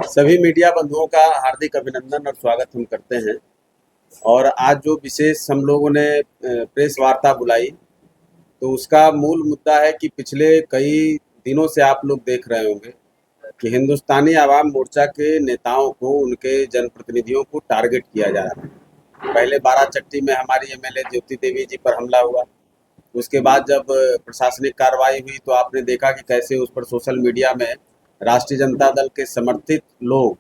सभी मीडिया बंधुओं का हार्दिक अभिनंदन और स्वागत हम करते हैं। और आज जो विशेष हम लोगों ने प्रेस वार्ता बुलाई, तो उसका मूल मुद्दा है कि पिछले कई दिनों से आप लोग देख रहे होंगे कि हिंदुस्तानी आवाम मोर्चा के नेताओं को, उनके जनप्रतिनिधियों को टारगेट किया जा रहा है। पहले बाराचट्टी में हमारी एमएलए ज्योति देवी जी पर हमला हुआ। उसके बाद जब प्रशासनिक कार्रवाई हुई तो आपने देखा कि कैसे उस पर सोशल मीडिया में राष्ट्रीय जनता दल के समर्थित लोग,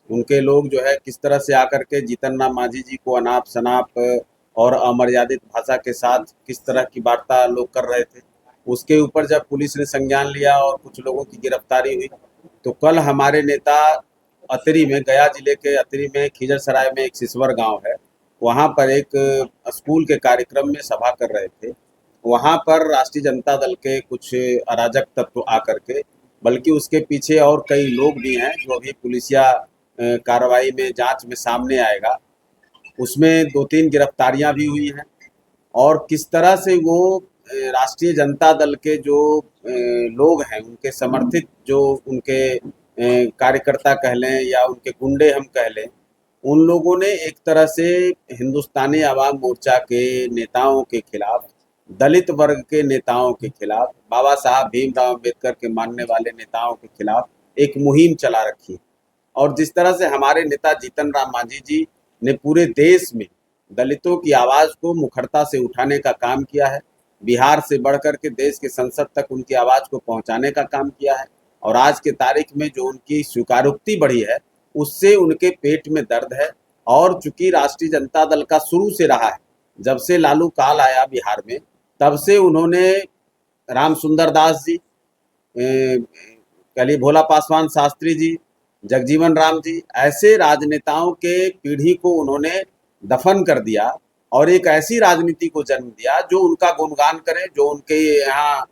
उनके लोग जो है किस तरह से आकर के जीतन राम मांझी जी को अनाप शनाप और अमर्यादित भाषा के साथ किस तरह की वार्ता लोग कर रहे थे। उसके ऊपर जब पुलिस ने संज्ञान लिया और कुछ लोगों की गिरफ्तारी हुई, तो कल हमारे नेता अतरी में, गया जिले के अतरी में खिजरसराय में एक सिसवर गांव है, वहां पर एक स्कूल के कार्यक्रम में सभा कर रहे थे। वहां पर राष्ट्रीय जनता दल के कुछ अराजक तत्व आकर के, बल्कि उसके पीछे और कई लोग भी हैं जो अभी पुलिसिया कार्रवाई में, जांच में सामने आएगा, उसमें 2-3 गिरफ्तारियां भी हुई हैं। और किस तरह से वो राष्ट्रीय जनता दल के जो लोग हैं, उनके समर्थित जो उनके कार्यकर्ता कह लें या उनके गुंडे हम कह लें, उन लोगों ने एक तरह से हिंदुस्तानी आवाम मोर्चा के नेताओं के खिलाफ, दलित वर्ग के नेताओं के खिलाफ, बाबा साहब भीमराव अम्बेडकर के मानने वाले नेताओं के खिलाफ एक मुहिम चला रखी। और जिस तरह से हमारे नेता जीतन राम मांझी जी ने पूरे देश में दलितों की आवाज़ को मुखरता से उठाने का काम किया है, बिहार से बढ़कर के देश के संसद तक उनकी आवाज़ को पहुंचाने का काम किया है। और आज के तारीख में जो उनकी स्वीकारोक्ति बढ़ी है, उससे उनके पेट में दर्द है। और चूंकि राष्ट्रीय जनता दल का शुरू से रहा है, जब से लालू काल आया बिहार में, तब से उन्होंने राम सुंदर दास जी, कली भोला पासवान शास्त्री जी, जगजीवन राम जी, ऐसे राजनेताओं के पीढ़ी को उन्होंने दफन कर दिया और एक ऐसी राजनीति को जन्म दिया जो उनका गुणगान करे, जो उनके यहाँ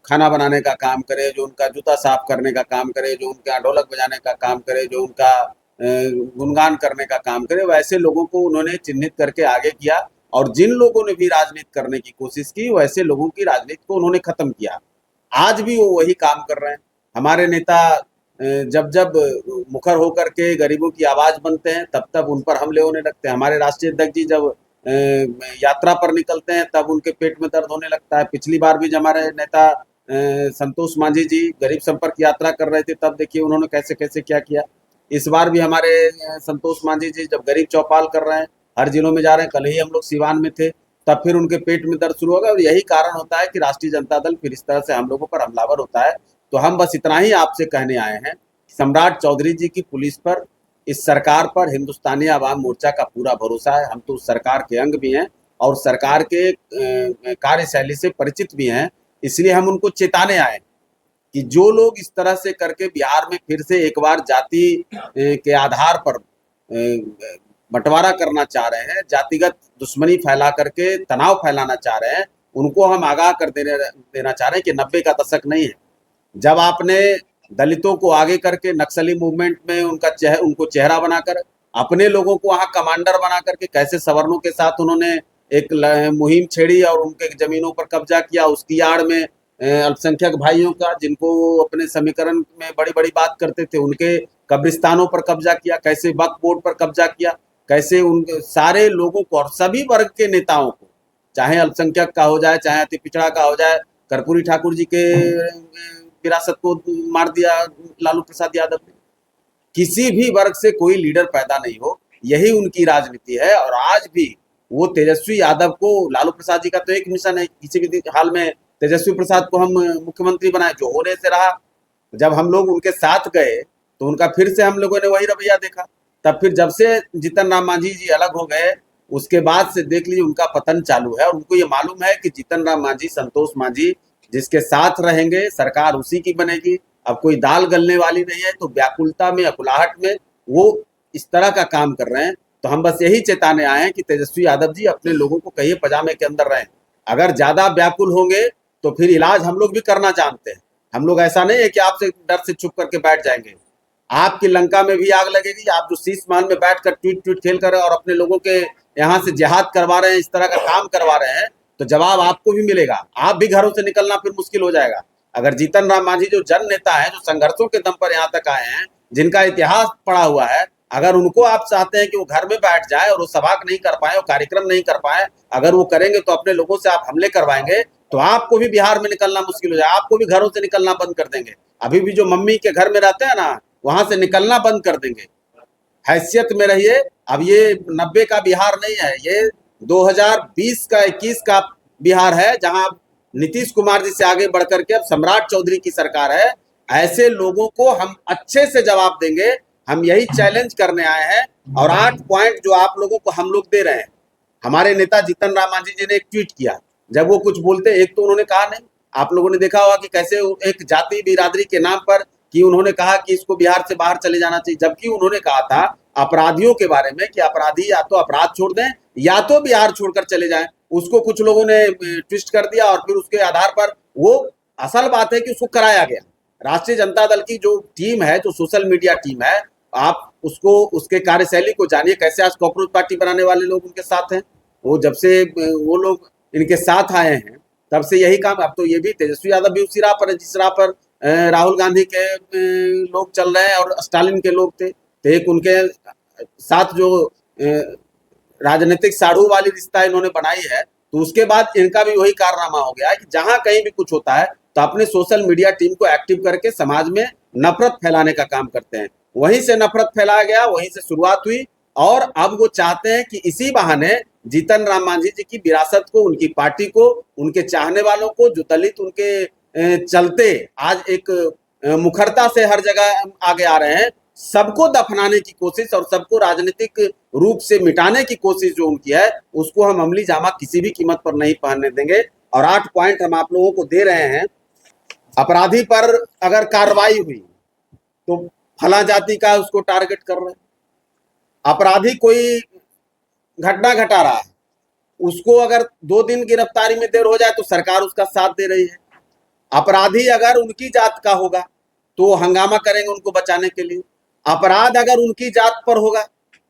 खाना बनाने का काम करे, जो उनका जूता साफ करने का काम करे, जो उनका ढोलक बजाने का काम करे, जो उनका गुणगान करने का काम करे, वैसे लोगों को उन्होंने चिन्हित करके आगे किया। और जिन लोगों ने भी राजनीति करने की कोशिश की, वैसे लोगों की राजनीति को उन्होंने खत्म किया। आज भी वो वही काम कर रहे हैं। हमारे नेता जब जब मुखर होकर के गरीबों की आवाज बनते हैं, तब तब उन पर हमले होने लगते हैं। हमारे राष्ट्रीय अध्यक्ष जी जब यात्रा पर निकलते हैं, तब उनके पेट में दर्द होने लगता है। पिछली बार भी जब हमारे नेता संतोष मांझी जी गरीब संपर्क यात्रा कर रहे थे, तब देखिए उन्होंने कैसे कैसे क्या किया। इस बार भी हमारे संतोष मांझी जी जब गरीब चौपाल कर रहे हैं, हर जिलों में जा रहे हैं, कल ही हम लोग सिवान में थे, तब फिर उनके पेट में दर्द शुरू होगा। और यही कारण होता है कि राष्ट्रीय जनता दल फिर इस तरह से हम लोगों पर हमलावर होता है। तो हम बस इतना ही आपसे कहने आए हैं, सम्राट चौधरी जी की पुलिस पर, इस सरकार पर हिंदुस्तानी आवाम मोर्चा का पूरा भरोसा है। हम तो उस सरकार के अंग भी हैं और सरकार के कार्यशैली से परिचित भी हैं। इसलिए हम उनको चेताने आए कि जो लोग इस तरह से करके बिहार में फिर से एक बार जाति के आधार पर बंटवारा करना चाह रहे हैं, जातिगत दुश्मनी फैला करके तनाव फैलाना चाह रहे हैं, उनको हम आगाह कर देना चाह रहे हैं कि 90 का दशक नहीं है जब आपने दलितों को आगे करके नक्सली मूवमेंट में उनको चेहरा बनाकर, अपने लोगों को वहां कमांडर बना करके कैसे सवर्णों के साथ उन्होंने एक मुहिम छेड़ी और उनके जमीनों पर कब्जा किया। उसकी आड़ में अल्पसंख्यक भाइयों का, जिनको अपने समीकरण में बड़ी बड़ी बात करते थे, उनके कब्रिस्तानों पर कब्जा किया, कैसे वक्फ बोर्ड पर कब्जा किया, कैसे उन सारे लोगों को और सभी वर्ग के नेताओं को, चाहे अल्पसंख्यक का हो जाए, चाहे अति पिछड़ा का हो जाए, कर्पूरी ठाकुर जी के विरासत को मार दिया लालू प्रसाद यादव ने। किसी भी वर्ग से कोई लीडर पैदा नहीं हो, यही उनकी राजनीति है। और आज भी वो तेजस्वी यादव को, लालू प्रसाद जी का तो एक मिशन है, किसी भी हाल में तेजस्वी प्रसाद को हम मुख्यमंत्री बनाए, जो होने से रहा। जब हम लोग उनके साथ गए तो उनका फिर से हम लोगों ने वही रवैया देखा। तब फिर जब से जीतन राम मांझी जी अलग हो गए, उसके बाद से देख लीजिए उनका पतन चालू है। और उनको ये मालूम है कि जीतन राम मांझी, संतोष मांझी जिसके साथ रहेंगे, सरकार उसी की बनेगी। अब कोई दाल गलने वाली नहीं है। तो व्याकुलता में, अकुलाहट में वो इस तरह का काम कर रहे हैं। तो हम बस यही चेताने आए हैं कि तेजस्वी यादव जी अपने लोगों को कहिए पजामे के अंदर रहें। अगर ज्यादा व्याकुल होंगे तो फिर इलाज हम लोग भी करना जानते हैं। हम लोग ऐसा नहीं है कि आपसे डर से चुप करके बैठ जाएंगे। आपकी लंका में भी आग लगेगी। आप जो शीश महल में बैठकर ट्वीट ट्वीट खेल कर और अपने लोगों के यहाँ से जिहाद करवा रहे हैं, इस तरह का काम करवा रहे हैं, तो जवाब आपको भी मिलेगा। आप भी घरों से निकलना फिर मुश्किल हो जाएगा। अगर जीतन राम मांझी जो जन नेता है, जो संघर्षों के दम पर यहाँ तक आए हैं, जिनका इतिहास पड़ा हुआ है, अगर उनको आप चाहते हैं कि वो घर में बैठ जाए और वो सभा नहीं कर पाए, वो कार्यक्रम नहीं कर पाए, अगर वो करेंगे तो अपने लोगों से आप हमले करवाएंगे, तो आपको भी बिहार में निकलना मुश्किल हो जाए, आपको भी घरों से निकलना बंद कर देंगे। अभी भी जो मम्मी के घर में रहते हैं ना, वहां से निकलना बंद कर देंगे। हैसियत में रहिए। अब ये 90 का बिहार नहीं है, ये 2020 का 21 का बिहार है, जहां नीतीश कुमार जी से आगे बढ़कर के अब सम्राट चौधरी की सरकार है। ऐसे लोगों को हम अच्छे से जवाब देंगे। हम यही चैलेंज करने आए हैं। और 8 पॉइंट जो आप लोगों को हम लोग दे रहे हैं, हमारे नेता जीतन राम मांझी जी ने एक ट्वीट किया, जब वो कुछ बोलते, एक तो उन्होंने कहा नहीं, आप लोगों ने देखा होगा कि कैसे एक जाति बिरादरी के नाम पर कि उन्होंने कहा कि इसको बिहार से बाहर चले जाना चाहिए, जबकि उन्होंने कहा था अपराधियों के बारे में कि अपराधी या तो अपराध छोड़ दें या तो बिहार छोड़कर चले जाएं। उसको कुछ लोगों ने ट्विस्ट कर दिया और फिर उसके आधार पर वो असल बात है कि उसको कराया गया। राष्ट्रीय जनता दल की जो टीम है, जो सोशल मीडिया टीम है, आप उसको उसके कार्यशैली को जानिए, कैसे आज कॉकरोच पार्टी बनाने वाले लोग उनके साथ हैं। वो जब से वो लोग इनके साथ आए हैं तब से यही काम। अब तो ये भी तेजस्वी यादव भी उसी राह पर है जिस राह पर राहुल गांधी के लोग चल रहे हैं और स्टालिन के लोग थे। तो एक उनके साथ जो राजनीतिक साड़ू वाली रिश्ता इन्होंने बनाई है, तो उसके बाद इनका भी वही कारनामा हो गया है कि जहां कहीं भी कुछ होता है तो अपने सोशल मीडिया टीम को एक्टिव करके समाज में नफरत फैलाने का काम करते हैं। वहीं से नफरत फैलाया गया, वहीं से शुरुआत हुई। और अब वो चाहते हैं कि इसी बहाने जीतन राम मांझी जी की विरासत को, उनकी पार्टी को, उनके चाहने वालों को, जो दलित उनके चलते आज एक मुखरता से हर जगह आगे आ रहे हैं, सबको दफनाने की कोशिश और सबको राजनीतिक रूप से मिटाने की कोशिश जो उनकी है, उसको हम अमली जामा किसी भी कीमत पर नहीं पहनने देंगे। और 8 पॉइंट हम आप लोगों को दे रहे हैं। अपराधी पर अगर कार्रवाई हुई तो फला जाति का उसको टारगेट कर रहे हैं। अपराधी कोई घटना घटा रहा है, उसको अगर 2 दिन गिरफ्तारी में देर हो जाए तो सरकार उसका साथ दे रही है। अपराधी अगर उनकी जात का होगा तो हंगामा करेंगे उनको बचाने के लिए। अपराध अगर उनकी जात पर होगा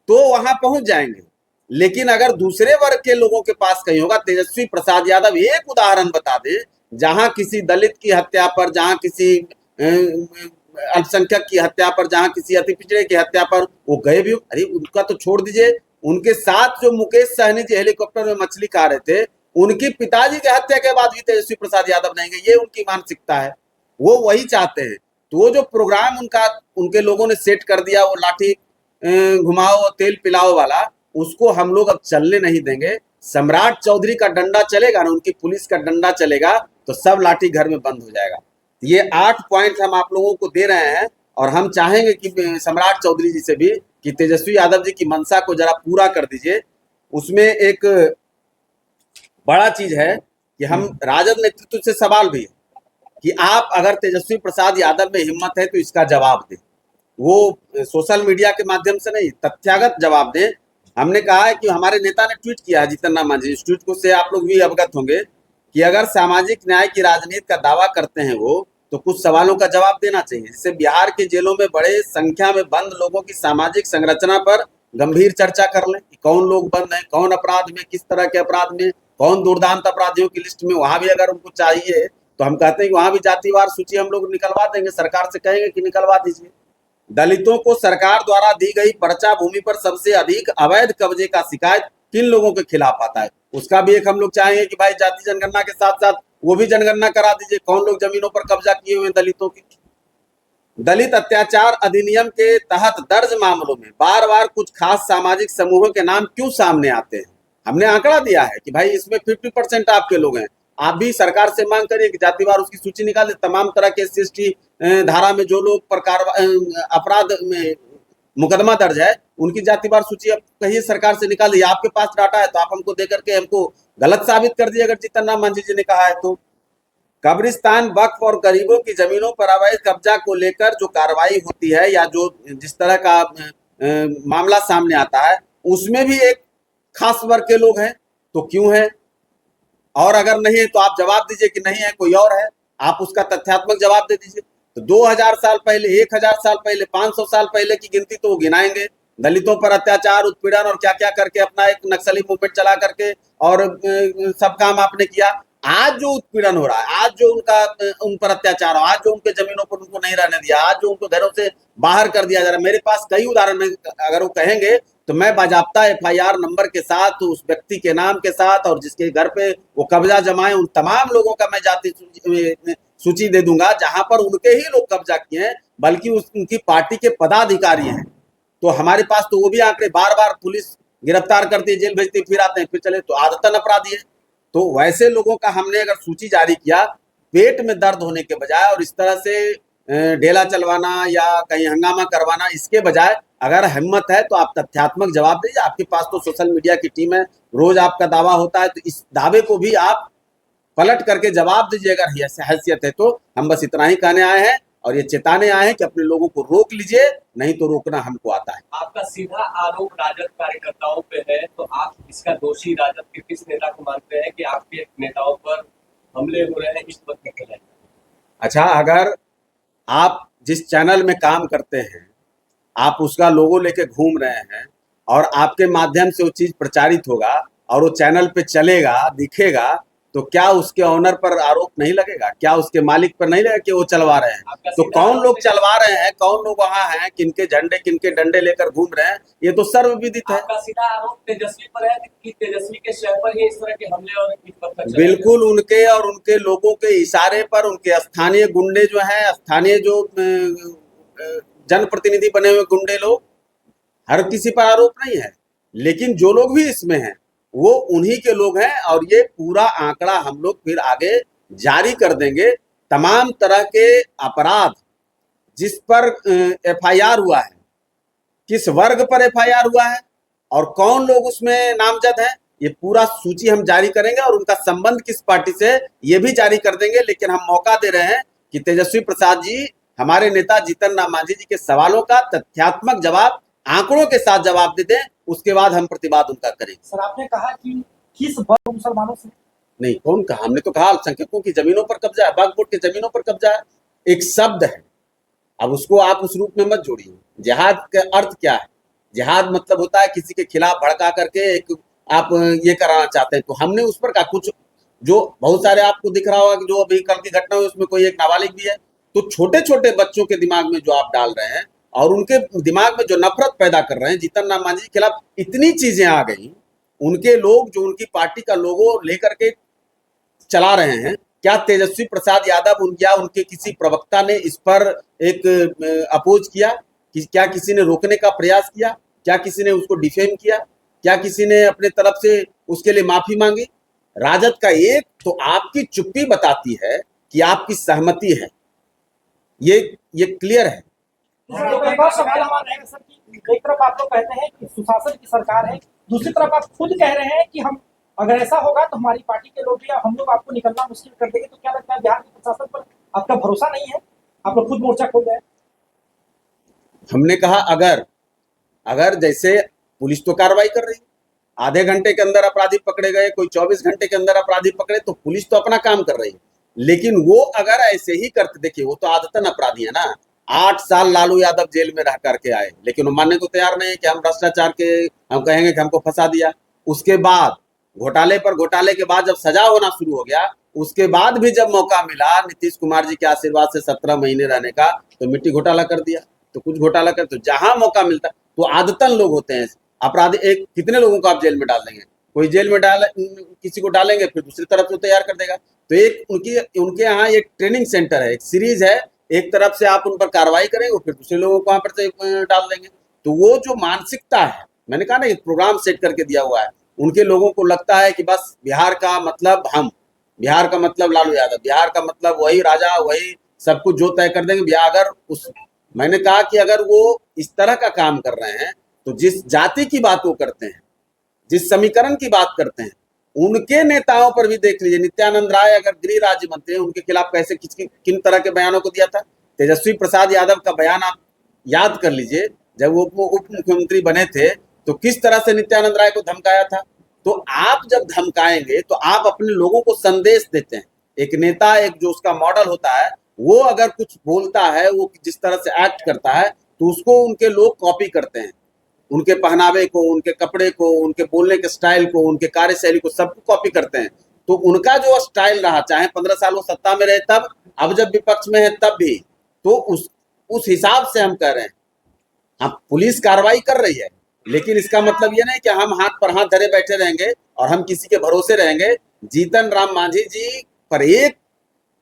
तो वहां पहुंच जाएंगे। लेकिन अगर दूसरे वर्ग के लोगों के पास कहीं होगा, तेजस्वी प्रसाद यादव एक उदाहरण बता दे जहां किसी दलित की हत्या पर, जहां किसी अल्पसंख्यक की हत्या पर, जहां किसी अति पिछड़े की हत्या पर वो गए भी हो। अरे उनका तो छोड़ दीजिए, उनके साथ जो मुकेश सहनी जी हेलीकॉप्टर में मछली खा रहे थे, उनके पिताजी की हत्या के बाद भी तेजस्वी प्रसाद यादव नहीं गए। ये उनकी मानसिकता है, वो वही चाहते हैं। तो वो जो प्रोग्राम उनका उनके लोगों ने सेट कर दिया, वो लाठी घुमाओ तेल पिलाओ वाला, उसको हम लोग अब चलने नहीं देंगे। सम्राट चौधरी का डंडा चलेगा ना, उनकी पुलिस का डंडा चलेगा, तो सब लाठी घर में बंद हो जाएगा। ये 8 पॉइंट हम आप लोगों को दे रहे हैं। और हम चाहेंगे कि सम्राट चौधरी जी से भी कि तेजस्वी यादव जी की मंशा को जरा पूरा कर दीजिए। उसमें एक बड़ा चीज है कि हम राजद नेतृत्व से सवाल भी है कि आप अगर तेजस्वी प्रसाद यादव में हिम्मत है तो इसका जवाब दें। वो सोशल मीडिया के माध्यम से नहीं, तथ्यागत जवाब दें। हमने कहा है कि हमारे नेता ने ट्वीट किया है, जीतन राम मांझी, इस ट्वीट को से आप लोग भी अवगत होंगे कि अगर सामाजिक न्याय की राजनीति का दावा करते हैं वो, तो कुछ सवालों का जवाब देना चाहिए। जिससे बिहार के जेलों में बड़े संख्या में बंद लोगों की सामाजिक संरचना पर गंभीर चर्चा कर लें कि कौन लोग बंद हैं, कौन अपराध में, किस तरह के अपराध में, कौन दुर्दांत अपराधियों की लिस्ट में। वहां भी अगर उनको चाहिए तो हम कहते हैं कि वहां भी जातिवार सूची हम लोग निकलवा देंगे, सरकार से कहेंगे कि निकलवा दीजिए। दलितों को सरकार द्वारा दी गई पर्चा भूमि पर सबसे अधिक अवैध कब्जे का शिकायत किन लोगों के खिलाफ आता है, उसका भी एक हम लोग चाहेंगे कि भाई जाति जनगणना के साथ साथ वो भी जनगणना करा दीजिए, कौन लोग जमीनों पर कब्जा किए हुए दलितों की। दलित अत्याचार अधिनियम के तहत दर्ज मामलों में बार बार कुछ खास सामाजिक समूहों के नाम क्यों सामने आते हैं? हमने आंकड़ा दिया है कि भाई इसमें 50% आपके लोग हैं। आप भी सरकार से मांग करिए कि जातिवार उसकी सूची निकाले, तमाम तरह के SC/ST धारा में जो लोग पर अपराध में मुकदमा दर्ज है उनकी जातिवार सूची अब कहिए सरकार से निकालिए। आपके पास डाटा है तो आप हमको दे करके हमको गलत साबित कर दिए अगर जीतन राम मांझी जी ने कहा है तो। कब्रिस्तान, वक्फ और गरीबों की जमीनों पर अवैध कब्जा को लेकर जो कार्रवाई होती है या जो जिस तरह का मामला सामने आता है, उसमें भी एक खास वर्ग के लोग हैं, तो क्यों है? और अगर नहीं है तो आप जवाब दीजिए कि नहीं है, कोई और है, आप उसका तथ्यात्मक जवाब दे दीजिए। तो 2000 साल पहले, 1000 साल पहले, 500 साल पहले की गिनती तो वो गिनाएंगे। दलितों पर अत्याचार, उत्पीड़न और क्या क्या करके अपना एक नक्सली मूवमेंट चला करके और सब काम आपने किया। आज जो उत्पीड़न हो रहा है, आज जो उन पर अत्याचार हो, आज जो उनके जमीनों पर उनको नहीं रहने दिया, आज जो उनको घरों से बाहर कर दिया जा रहा है, मेरे पास कई उदाहरण में, अगर वो कहेंगे तो मैं बाजाप्ता एफआईआर नंबर के साथ, उस व्यक्ति के नाम के साथ, और जिसके घर पे वो कब्जा जमाए उन तमाम लोगों का मैं जाति सूची दे दूंगा जहां पर उनके ही लोग कब्जा किए हैं, बल्कि उनकी पार्टी के पदाधिकारी हैं। तो हमारे पास तो वो भी आंकड़े, बार बार पुलिस गिरफ्तार करती है, जेल भेजती है, फिर आते हैं, फिर चले, तो आदतन अपराधी है। तो वैसे लोगों का हमने अगर सूची जारी किया, पेट में दर्द होने के बजाय और इस तरह से ढेला चलवाना या कहीं हंगामा करवाना, इसके बजाय अगर हिम्मत है तो आप तथ्यात्मक जवाब दीजिए। आपके पास तो सोशल मीडिया की टीम है, रोज आपका दावा होता है, तो इस दावे को भी आप पलट करके जवाब दीजिए अगर हैसियत है तो। हम बस इतना ही कहने आए हैं और ये चेताने आए हैं कि अपने लोगों को रोक लीजिए, नहीं तो रोकना हमको आता है। आपका सीधा आरोप राजद कार्यकर्ताओं पे है, तो आप इसका दोषी राजद के किस नेता को मानते हैं कि आपके नेताओं पर हमले हो रहे हैं इस वक्त के? अच्छा, अगर आप जिस चैनल में काम करते हैं, आप उसका लोगो लेके घूम रहे हैं और आपके माध्यम से वो चीज प्रचारित होगा और वो चैनल पे चलेगा, दिखेगा, तो क्या उसके ऑनर पर आरोप नहीं लगेगा? क्या उसके मालिक पर नहीं लगेगा कि वो चलवा रहे हैं? तो कौन लोग चलवा रहे हैं, कौन लोग वहां हैं, किनके झंडे किनके डंडे लेकर घूम रहे हैं, ये तो सर्वविदित है। आपका सीधा आरोप तेजस्वी पर है कि तेजस्वी के शहर पर ही इस तरह के हमले और बिल्कुल उनके और उनके लोगों के इशारे पर उनके स्थानीय गुंडे जो हैं, स्थानीय जो जनप्रतिनिधि बने हुए गुंडे लोग, हर किसी पर आरोप नहीं है, लेकिन जो लोग भी इसमें हैं वो उन्हीं के लोग हैं। और ये पूरा आंकड़ा हम लोग फिर आगे जारी कर देंगे। तमाम तरह के अपराध जिस पर एफआईआर हुआ है, किस वर्ग पर एफआईआर हुआ है और कौन लोग उसमें नामजद हैं, ये पूरा सूची हम जारी करेंगे और उनका संबंध किस पार्टी से ये भी जारी कर देंगे। लेकिन हम मौका दे रहे हैं कि तेजस्वी प्रसाद जी, हमारे नेता जीतन राम मांझी जी के सवालों का तथ्यात्मक जवाब, आंकड़ों के साथ जवाब दे दें, उसके बाद हम प्रतिवाद उनका करेंगे। सर, आपने कहा कि किस वर्ग मुसलमानों से? नहीं, कौन कहा? हमने तो कहा अल्पसंख्यकों की जमीनों पर कब्जा है, वक्फ बोर्ड की जमीनों पर कब्जा है, एक शब्द है। अब उसको आप उस रूप में मत जोड़िए। जिहाद का अर्थ क्या है? जिहाद मतलब होता है किसी के खिलाफ भड़का करके एक आप ये कराना चाहते हैं। तो हमने उस पर का कुछ, जो बहुत सारे आपको दिख रहा होगा कि जो अभी कल की घटना हुई उसमें कोई एक नाबालिग भी है, तो छोटे छोटे बच्चों के दिमाग में जो आप डाल रहे हैं और उनके दिमाग में जो नफरत पैदा कर रहे हैं, जीतन राम मांझी के खिलाफ इतनी चीजें आ गई, उनके लोग जो उनकी पार्टी का लोगो लेकर के चला रहे हैं, क्या तेजस्वी प्रसाद यादव या उनके किसी प्रवक्ता ने इस पर एक अपोज किया? कि क्या किसी ने रोकने का प्रयास किया? क्या किसी ने उसको डिफेम किया? क्या किसी ने अपने तरफ से उसके लिए माफी मांगी? राजद का एक तो आपकी चुप्पी बताती है कि आपकी सहमति है, ये क्लियर है। एक और सवाल हमारा रहेगा सर कि एक तरफ आप लोग कहते हैं कि सुशासन की सरकार है, दूसरी तरफ आप खुद कह रहे हैं कि हम अगर ऐसा होगा तो हमारी पार्टी के लोग या हम लोग आपको निकलना मुश्किल कर देंगे। तो क्या लगता है बिहार के प्रशासन पर आपका भरोसा नहीं है? आप लोग खुद मोर्चा खोल रहे हैं। हमने कहा अगर जैसे पुलिस तो कार्रवाई कर रही, आधे घंटे के अंदर अपराधी पकड़े गए, कोई 24 घंटे के अंदर अपराधी पकड़े, तो पुलिस तो अपना काम कर रही है। लेकिन वो अगर ऐसे ही करते, देखिए वो तो आदतन अपराधी है ना। 8 साल लालू यादव जेल में रह करके आए, लेकिन वो मानने को तैयार नहीं है कि हम भ्रष्टाचार के, हम कहेंगे कि हमको फंसा दिया। उसके बाद घोटाले पर घोटाले के बाद जब सजा होना शुरू हो गया, उसके बाद भी जब मौका मिला नीतीश कुमार जी के आशीर्वाद से 17 महीने रहने का, तो मिट्टी घोटाला कर दिया, तो कुछ घोटाला कर, तो जहां मौका मिलता तो आदतन लोग होते हैं अपराधी। एक कितने लोगों को आप जेल में डाल देंगे? कोई जेल में किसी को डालेंगे, फिर दूसरी तरफ से तैयार कर देगा। तो एक उनके यहाँ एक ट्रेनिंग सेंटर है, एक सीरीज है, एक तरफ से आप उन पर कार्रवाई करेंगे, फिर दूसरे लोगों को वहां पर से डाल देंगे। तो वो जो मानसिकता है, मैंने कहा ना, एक प्रोग्राम सेट करके दिया हुआ है। उनके लोगों को लगता है कि बस बिहार का मतलब हम, बिहार का मतलब लालू यादव, बिहार का मतलब वही राजा, वही सब कुछ जो तय कर देंगे। अगर उस, मैंने कहा कि अगर वो इस तरह का काम कर रहे हैं, तो जिस जाति की बात वो करते हैं, जिस समीकरण की बात करते हैं, उनके नेताओं पर भी देख लीजिए। नित्यानंद राय अगर गृह राज्य मंत्री हैं, उनके खिलाफ कैसे किन तरह के बयानों को दिया था। तेजस्वी प्रसाद यादव का बयान आप याद कर लीजिए, जब वो उप मुख्यमंत्री बने थे तो किस तरह से नित्यानंद राय को धमकाया था। तो आप जब धमकाएंगे तो आप अपने लोगों को संदेश देते हैं। एक नेता, एक जो उसका मॉडल होता है, वो अगर कुछ बोलता है, वो जिस तरह से एक्ट करता है, तो उसको उनके लोग कॉपी करते हैं। उनके पहनावे को, उनके कपड़े को, उनके बोलने के स्टाइल को, उनके कार्यशैली को, सबको कॉपी करते हैं। तो उनका जो स्टाइल रहा, चाहे 15 साल वो सत्ता में रहे तब, अब जब विपक्ष में है तब भी, तो उस हिसाब से हम कह रहे हैं। हाँ, पुलिस कार्रवाई कर रही है, लेकिन इसका मतलब ये नहीं कि हम हाथ पर हाथ धरे बैठे रहेंगे और हम किसी के भरोसे रहेंगे। जीतन राम मांझी जी पर एक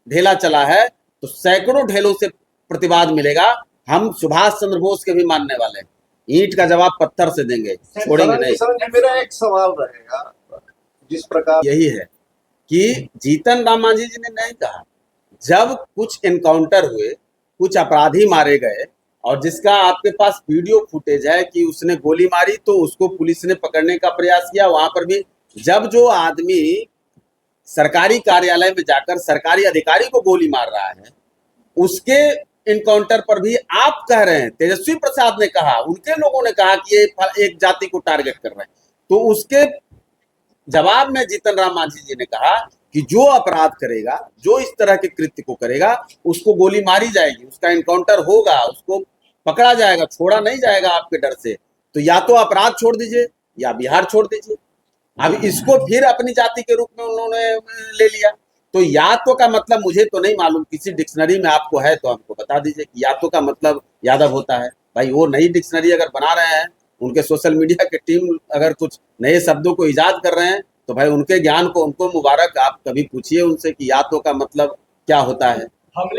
ढेला चला है तो सैकड़ों ढेलों से प्रतिवाद मिलेगा। हम सुभाष चंद्र बोस के भी मानने वाले हैं, ईंट का जवाब पत्थर से देंगे, छोड़ेंगे नहीं। शरण जी, मेरा एक सवाल रहेगा, जिस प्रकार यही है कि जीतन राम मांझी जी ने नहीं कहा, जब कुछ एनकाउंटर हुए, कुछ अपराधी मारे गए और जिसका आपके पास वीडियो फुटेज है कि उसने गोली मारी तो उसको पुलिस ने पकड़ने का प्रयास किया, वहां पर भी जब जो आदमी सरकारी कार्यालय में जाकर सरकारी अधिकारी को गोली मार रहा है, उसके इनकाउंटर पर भी आप कह रहे हैं, तेजस्वी प्रसाद ने कहा, उनके लोगों ने कहा कि ये एक जाति को टारगेट कर रहे हैं, तो उसके जवाब में जीतन राम मांझी जी ने कहा कि जो अपराध करेगा, जो इस तरह के कृत्य को करेगा, उसको गोली मारी जाएगी, उसका इनकाउंटर होगा, उसको पकड़ा जाएगा, छोड़ा नहीं जाएगा आपके डर से। तो या तो अपराध छोड़ दीजिए या बिहार छोड़ दीजिए। अब इसको फिर अपनी जाति के रूप में उन्होंने ले लिया। तो यातो का मतलब मुझे तो नहीं मालूम, किसी डिक्शनरी में आपको है तो हमको बता दीजिए कि यातो का मतलब यादव होता है। भाई वो नई डिक्शनरी अगर बना रहे हैं, उनके सोशल मीडिया की टीम अगर कुछ नए शब्दों को ईजाद कर रहे हैं तो भाई उनके ज्ञान को उनको मुबारक। आप कभी पूछिए उनसे कि यातो का मतलब क्या होता है। हमले